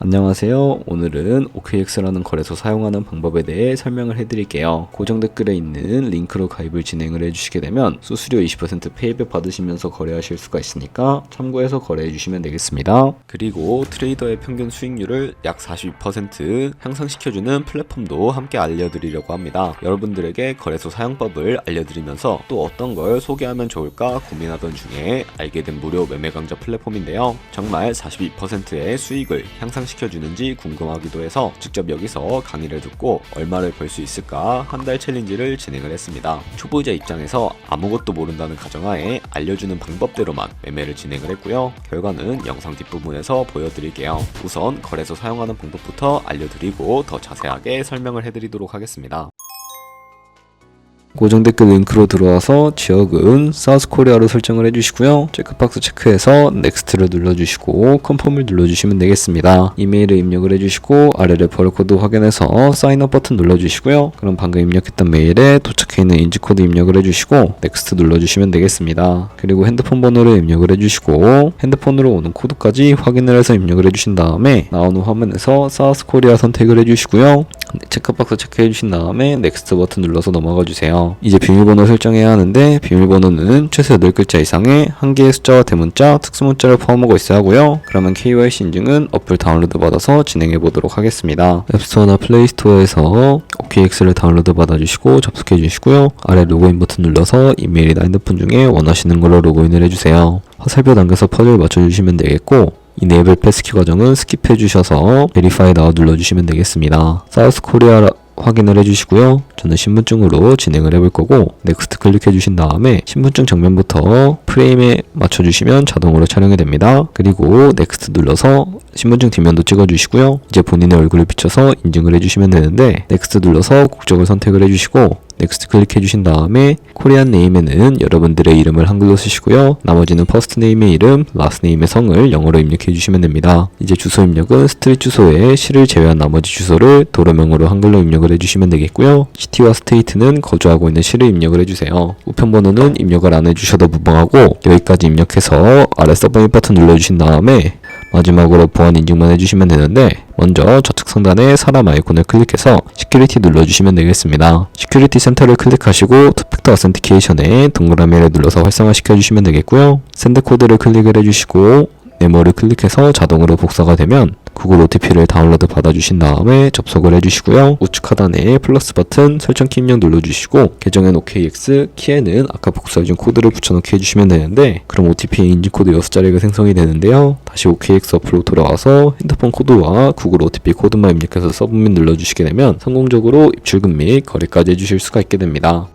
안녕하세요. 오늘은 OKX라는 거래소 사용하는 방법에 대해 설명을 해드릴게요. 고정 댓글에 있는 링크로 가입을 진행을 해주시게 되면 수수료 20% 페이백 받으시면서 거래하실 수가 있으니까 참고해서 거래해주시면 되겠습니다. 그리고 트레이더의 평균 수익률을 약 42% 향상시켜주는 플랫폼도 함께 알려드리려고 합니다. 여러분들에게 거래소 사용법을 알려드리면서 또 어떤 걸 소개하면 좋을까 고민하던 중에 알게 된 무료 매매 강좌 플랫폼인데요. 정말 42%의 수익을 향상시켜주는지 궁금하기도 해서 직접 여기서 강의를 듣고 얼마를 벌 수 있을까 한 달 챌린지를 진행을 했습니다. 초보자 입장에서 아무것도 모른다는 가정하에 알려주는 방법대로만 매매를 진행을 했고요. 결과는 영상 뒷부분에서 보여드릴게요. 우선 거래소 사용하는 방법부터 알려드리고 더 자세하게 설명을 해드리도록 하겠습니다. 고정 댓글 링크로 들어와서 지역은 사우스코리아로 설정을 해주시고요. 체크박스 체크해서 넥스트를 눌러주시고 컨펌을 눌러주시면 되겠습니다. 이메일을 입력을 해주시고 아래 레퍼럴 코드 확인해서 사인업 버튼 눌러주시고요. 그럼 방금 입력했던 메일에 도착해 있는 인지코드 입력을 해주시고 넥스트 눌러주시면 되겠습니다. 그리고 핸드폰 번호를 입력을 해주시고 핸드폰으로 오는 코드까지 확인을 해서 입력을 해주신 다음에 나오는 화면에서 사우스코리아 선택을 해주시고요. 체크박스 체크해 주신 다음에 넥스트 버튼 눌러서 넘어가 주세요. 이제 비밀번호 설정해야 하는데 비밀번호는 최소 8글자 이상의 한 개의 숫자와 대문자, 특수문자를 포함하고 있어야 하고요. 그러면 KYC 인증은 어플 다운로드 받아서 진행해 보도록 하겠습니다. 앱스토어나 플레이스토어에서 OKX를 다운로드 받아주시고 접속해 주시고요. 아래 로그인 버튼 눌러서 이메일이나 핸드폰 중에 원하시는 걸로 로그인을 해주세요. 화살표 당겨서 퍼즐 맞춰주시면 되겠고 이네이블 패스키 과정은 스킵해 주셔서 베리파이 나우 눌러주시면 되겠습니다. 사우스 코리아 확인을 해주시고요. 저는 신분증으로 진행을 해볼 거고 넥스트 클릭해 주신 다음에 신분증 정면부터 프레임에 맞춰주시면 자동으로 촬영이 됩니다. 그리고 넥스트 눌러서 신분증 뒷면도 찍어주시고요. 이제 본인의 얼굴을 비춰서 인증을 해주시면 되는데 넥스트 눌러서 국적을 선택을 해주시고 넥스트 클릭해 주신 다음에 코리안 네임에는 여러분들의 이름을 한글로 쓰시고요. 나머지는 퍼스트 네임의 이름, 라스트 네임의 성을 영어로 입력해 주시면 됩니다. 이제 주소 입력은 스트리트 주소에 시를 제외한 나머지 주소를 도로명으로 한글로 입력을 해주시면 되겠고요. 시티와 스테이트는 거주하고 있는 시를 입력을 해주세요. 우편번호는 입력을 안 해주셔도 무방하고 여기까지 입력해서 아래 서브밋 버튼 눌러주신 다음에 마지막으로 보안 인증만 해주시면 되는데 먼저 좌측 상단에 사람 아이콘을 클릭해서 시큐리티 눌러주시면 되겠습니다. 시큐리티 센터를 클릭하시고 투팩터 어센티케이션에 동그라미를 눌러서 활성화 시켜주시면 되겠고요. 샌드 코드를 클릭을 해주시고 네모를 클릭해서 자동으로 복사가 되면 구글 OTP를 다운로드 받아주신 다음에 접속을 해주시고요. 우측 하단에 플러스 버튼 설정키 입력 눌러주시고 계정엔 OKX, 키에는 아까 복사해준 코드를 붙여넣기 해주시면 되는데 그럼 OTP의 인증코드 6자리가 생성이 되는데요. 다시 OKX 어플로 돌아와서 핸드폰 코드와 구글 OTP 코드만 입력해서 서브밋 눌러주시게 되면 성공적으로 입출금 및 거래까지 해주실 수가 있게 됩니다.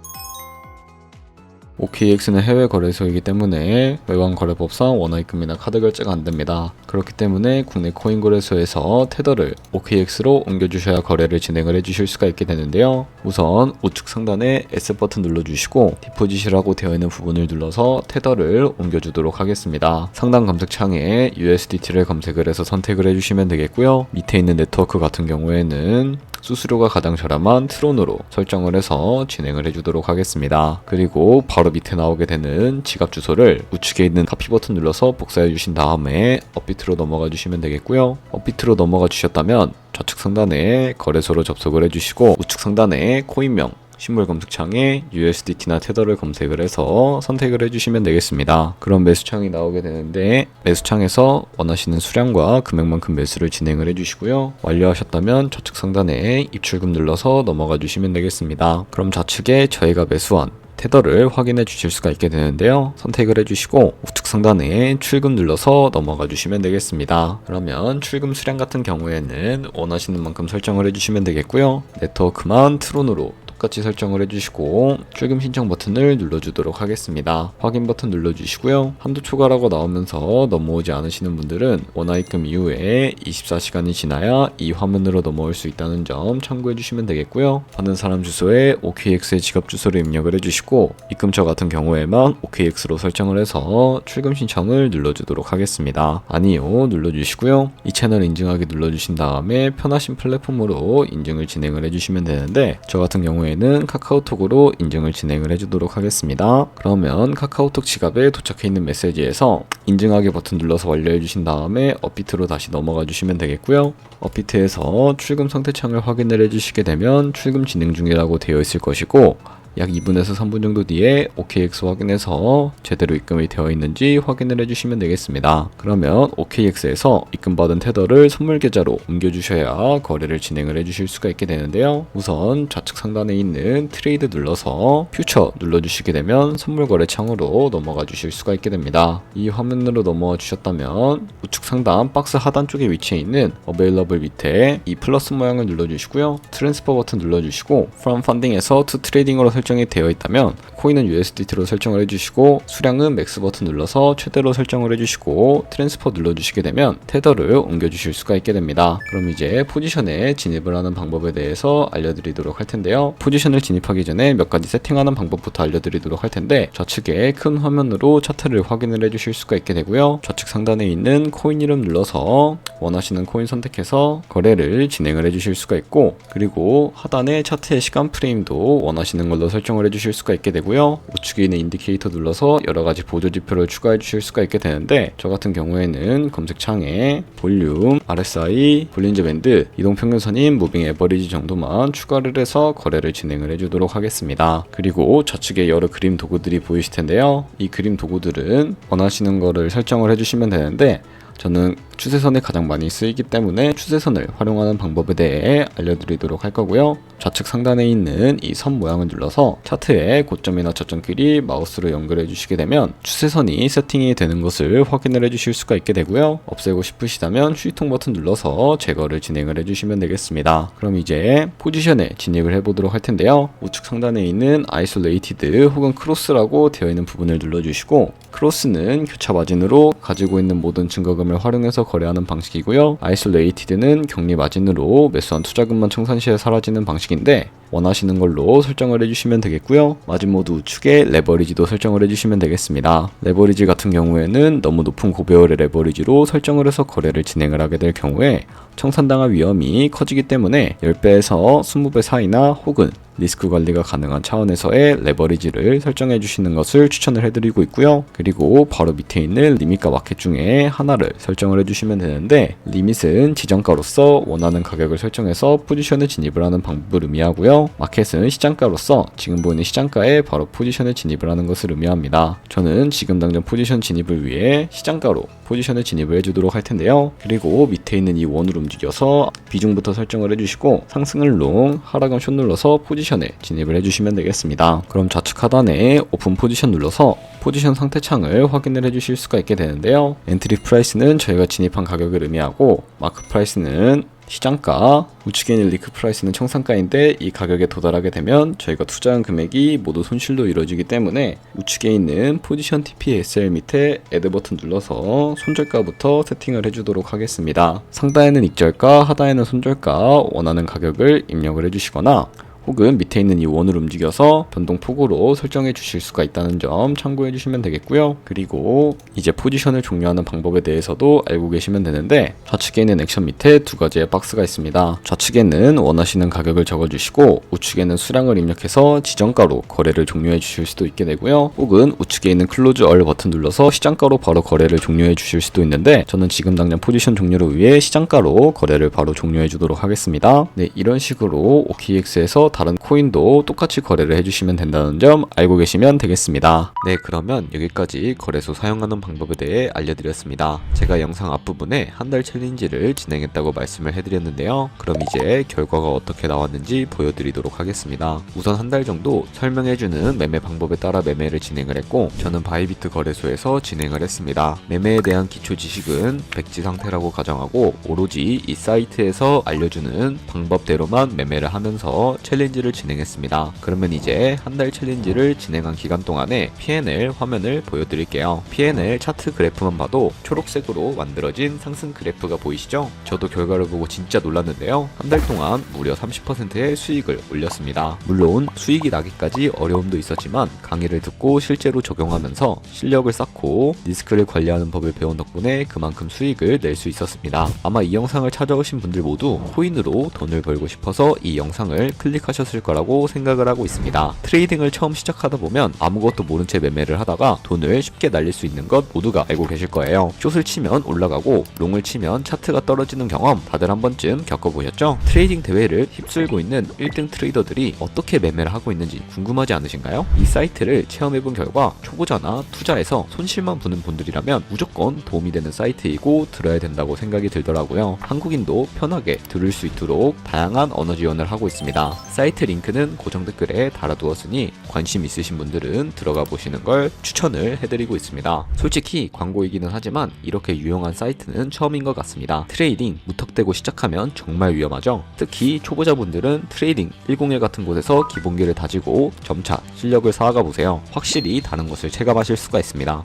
OKX는 해외 거래소이기 때문에 외환 거래법상 원화입금이나 카드 결제가 안됩니다. 그렇기 때문에 국내 코인 거래소에서 테더를 OKX로 옮겨주셔야 거래를 진행을 해주실 수가 있게 되는데요. 우선 우측 상단에 S 버튼 눌러주시고 디포짓이라고 되어 있는 부분을 눌러서 테더를 옮겨주도록 하겠습니다. 상단 검색창에 USDT를 검색을 해서 선택을 해주시면 되겠고요. 밑에 있는 네트워크 같은 경우에는 수수료가 가장 저렴한 트론으로 설정을 해서 진행을 해주도록 하겠습니다. 그리고 바로 밑에 나오게 되는 지갑 주소를 우측에 있는 카피 버튼 눌러서 복사해 주신 다음에 업비트로 넘어가 주시면 되겠고요. 업비트로 넘어가 주셨다면 좌측 상단에 거래소로 접속을 해주시고 우측 상단에 코인명 신물 검색창에 USDT나 테더를 검색을 해서 선택을 해주시면 되겠습니다. 그럼 매수창이 나오게 되는데 매수창에서 원하시는 수량과 금액만큼 매수를 진행을 해주시고요. 완료하셨다면 좌측 상단에 입출금 눌러서 넘어가 주시면 되겠습니다. 그럼 좌측에 저희가 매수한 테더를 확인해 주실 수가 있게 되는데요. 선택을 해주시고 우측 상단에 출금 눌러서 넘어가 주시면 되겠습니다. 그러면 출금 수량 같은 경우에는 원하시는 만큼 설정을 해주시면 되겠고요. 네트워크만 트론으로 똑같이 설정을 해주시고 출금 신청 버튼을 눌러주도록 하겠습니다. 확인 버튼 눌러주시고요. 한도 초과라고 나오면서 넘어오지 않으시는 분들은 원화입금 이후에 24시간이 지나야 이 화면으로 넘어올 수 있다는 점 참고해 주시면 되겠고요. 받는 사람 주소에 OKX의 지갑 주소를 입력을 해주시고 입금처 같은 경우에만 OKX로 설정을 해서 출금 신청을 눌러주도록 하겠습니다. 아니요 눌러주시고요. 이 채널 인증하기 눌러주신 다음에 편하신 플랫폼으로 인증을 진행을 해주시면 되는데 저 같은 경우에 경우에는 카카오톡으로 인증을 진행을 해주도록 하겠습니다. 그러면 카카오톡 지갑에 도착해 있는 메시지에서 인증하기 버튼 눌러서 완료해 주신 다음에 업비트로 다시 넘어가 주시면 되겠고요. 업비트에서 출금 상태 창을 확인을 해주시게 되면 출금 진행 중이라고 되어 있을 것이고, 약 2분에서 3분 정도 뒤에 OKX 확인해서 제대로 입금이 되어 있는지 확인을 해주시면 되겠습니다. 그러면 OKX에서 입금받은 테더를 선물 계좌로 옮겨주셔야 거래를 진행을 해주실 수가 있게 되는데요. 우선 좌측 상단에 있는 트레이드 눌러서 퓨처 눌러주시게 되면 선물 거래 창으로 넘어가 주실 수가 있게 됩니다. 이 화면으로 넘어와 주셨다면 우측 상단 박스 하단 쪽에 위치해 있는 어베일러블 밑에 이 플러스 모양을 눌러주시고요. 트랜스퍼 버튼 눌러주시고 From Funding에서 To Trading으로 설정이 되어 있다면 코인은 USDT로 설정을 해주시고 수량은 맥스 버튼 눌러서 최대로 설정을 해주시고 트랜스퍼 눌러주시게 되면 테더를 옮겨주실 수가 있게 됩니다. 그럼 이제 포지션에 진입을 하는 방법에 대해서 알려드리도록 할 텐데요. 포지션을 진입하기 전에 몇 가지 세팅하는 방법부터 알려드리도록 할 텐데, 좌측에 큰 화면으로 차트를 확인을 해주실 수가 있게 되고요. 좌측 상단에 있는 코인 이름 눌러서 원하시는 코인 선택해서 거래를 진행을 해주실 수가 있고, 그리고 하단에 차트의 시간 프레임도 원하시는 걸로 설정을 해주실 수가 있게 되고요. 우측에 있는 인디케이터 눌러서 여러가지 보조 지표를 추가해 주실 수가 있게 되는데, 저 같은 경우에는 검색창에 볼륨, RSI, 볼린저 밴드, 이동평균선인 무빙 에버리지 정도만 추가를 해서 거래를 진행을 해주도록 하겠습니다. 그리고 좌측에 여러 그림 도구들이 보이실 텐데요. 이 그림 도구들은 원하시는 거를 설정을 해주시면 되는데, 저는 추세선이 가장 많이 쓰이기 때문에 추세선을 활용하는 방법에 대해 알려드리도록 할 거고요. 좌측 상단에 있는 이 선 모양을 눌러서 차트의 고점이나 저점끼리 마우스로 연결해 주시게 되면 추세선이 세팅이 되는 것을 확인을 해 주실 수가 있게 되고요. 없애고 싶으시다면 휴지통 버튼 눌러서 제거를 진행을 해 주시면 되겠습니다. 그럼 이제 포지션에 진입을 해 보도록 할 텐데요. 우측 상단에 있는 아이솔레이티드 혹은 크로스라고 되어 있는 부분을 눌러 주시고, 크로스는 교차 마진으로 가지고 있는 모든 증거금을 활용해서 거래하는 방식이고요. 아이솔레이티드는 격리 마진으로 매수한 투자금만 청산 시에 사라지는 방식인데, 원하시는 걸로 설정을 해주시면 되겠고요. 마진 모드 우측에 레버리지도 설정을 해주시면 되겠습니다. 레버리지 같은 경우에는 너무 높은 고배열의 레버리지로 설정을 해서 거래를 진행을 하게 될 경우에 청산당할 위험이 커지기 때문에 10배에서 20배 사이나 혹은 리스크 관리가 가능한 차원에서의 레버리지를 설정해 주시는 것을 추천을 해드리고 있고요. 그리고 바로 밑에 있는 리밋과 마켓 중에 하나를 설정을 해주시면 되는데, 리밋은 지정가로서 원하는 가격을 설정해서 포지션에 진입을 하는 방법을 의미하고요. 마켓은 시장가로서 지금 보이는 시장가에 바로 포지션에 진입을 하는 것을 의미합니다. 저는 지금 당장 포지션 진입을 위해 시장가로 포지션에 진입을 해주도록 할 텐데요. 그리고 밑에 있는 이 원으로 움직여서 비중부터 설정을 해주시고 상승을 롱, 하락은 숏 눌러서 포지션에 진입을 해주시면 되겠습니다. 그럼 좌측 하단에 오픈 포지션 눌러서 포지션 상태 창을 확인을 해주실 수가 있게 되는데요. 엔트리 프라이스는 저희가 진입한 가격을 의미하고, 마크 프라이스는 시장가, 우측에 있는 리크 프라이스는 청산가인데, 이 가격에 도달하게 되면 저희가 투자한 금액이 모두 손실로 이루어지기 때문에 우측에 있는 포지션 TPSL 밑에 애드 버튼 눌러서 손절가부터 세팅을 해주도록 하겠습니다. 상단에는 익절가, 하단에는 손절가, 원하는 가격을 입력을 해주시거나 혹은 밑에 있는 이 원을 움직여서 변동폭으로 설정해 주실 수가 있다는 점 참고해 주시면 되겠고요. 그리고 이제 포지션을 종료하는 방법에 대해서도 알고 계시면 되는데, 좌측에 있는 액션 밑에 두 가지의 박스가 있습니다. 좌측에는 원하시는 가격을 적어주시고 우측에는 수량을 입력해서 지정가로 거래를 종료해 주실 수도 있게 되고요. 혹은 우측에 있는 클로즈 얼 버튼 눌러서 시장가로 바로 거래를 종료해 주실 수도 있는데, 저는 지금 당장 포지션 종료를 위해 시장가로 거래를 바로 종료해 주도록 하겠습니다. 네, 이런 식으로 OKX에서 다른 코인도 똑같이 거래를 해주시면 된다는 점 알고 계시면 되겠습니다. 네, 그러면 여기까지 거래소 사용하는 방법에 대해 알려드렸습니다. 제가 영상 앞부분에 한 달 챌린지를 진행했다고 말씀을 해드렸는데요. 그럼 이제 결과가 어떻게 나왔는지 보여드리도록 하겠습니다. 우선 한 달 정도 설명해주는 매매 방법에 따라 매매를 진행을 했고, 저는 바이비트 거래소에서 진행을 했습니다. 매매에 대한 기초 지식은 백지 상태라고 가정하고 오로지 이 사이트에서 알려주는 방법대로만 매매를 하면서 챌린지를 진행했습니다. 그러면 이제 한 달 챌린지를 진행한 기간 동안에 P&L 화면을 보여드릴게요. P&L 차트 그래프만 봐도 초록색으로 만들어진 상승 그래프가 보이시죠? 저도 결과를 보고 진짜 놀랐는데요. 한 달 동안 무려 30%의 수익을 올렸습니다. 물론 수익이 나기까지 어려움도 있었지만 강의를 듣고 실제로 적용하면서 실력을 쌓고 리스크를 관리하는 법을 배운 덕분에 그만큼 수익을 낼 수 있었습니다. 아마 이 영상을 찾아오신 분들 모두 코인으로 돈을 벌고 싶어서 이 영상을 클릭하신 하셨을 거라고 생각을 하고 있습니다. 트레이딩을 처음 시작하다 보면 아무것도 모른 채 매매를 하다가 돈을 쉽게 날릴 수 있는 것 모두가 알고 계실 거예요. 숏을 치면 올라가고 롱을 치면 차트가 떨어지는 경험 다들 한 번쯤 겪어보셨죠? 트레이딩 대회를 휩쓸고 있는 1등 트레이더들이 어떻게 매매를 하고 있는지 궁금하지 않으신가요? 이 사이트를 체험해본 결과 초보자나 투자에서 손실만 보는 분들이라면 무조건 도움이 되는 사이트이고 들어야 된다고 생각이 들더라고요. 한국인도 편하게 들을 수 있도록 다양한 언어 지원을 하고 있습니다. 사이트 링크는 고정 댓글에 달아두었으니 관심 있으신 분들은 들어가 보시는 걸 추천을 해드리고 있습니다. 솔직히 광고이기는 하지만 이렇게 유용한 사이트는 처음인 것 같습니다. 트레이딩 무턱대고 시작하면 정말 위험하죠. 특히 초보자분들은 트레이딩 101 같은 곳에서 기본기를 다지고 점차 실력을 쌓아가 보세요. 확실히 다른 것을 체감하실 수가 있습니다.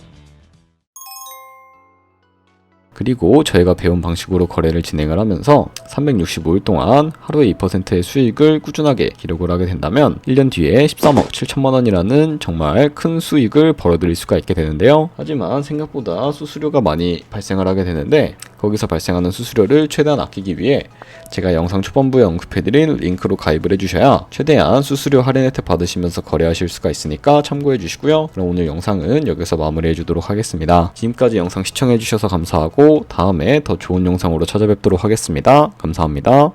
그리고 저희가 배운 방식으로 거래를 진행을 하면서 365일 동안 하루에 2%의 수익을 꾸준하게 기록을 하게 된다면 1년 뒤에 13억 7천만 원이라는 정말 큰 수익을 벌어들일 수가 있게 되는데요. 하지만 생각보다 수수료가 많이 발생을 하게 되는데 거기서 발생하는 수수료를 최대한 아끼기 위해 제가 영상 초반부에 언급해드린 링크로 가입을 해주셔야 최대한 수수료 할인 혜택 받으시면서 거래하실 수가 있으니까 참고해 주시고요. 그럼 오늘 영상은 여기서 마무리해 주도록 하겠습니다. 지금까지 영상 시청해 주셔서 감사하고 다음에 더 좋은 영상으로 찾아뵙도록 하겠습니다. 감사합니다.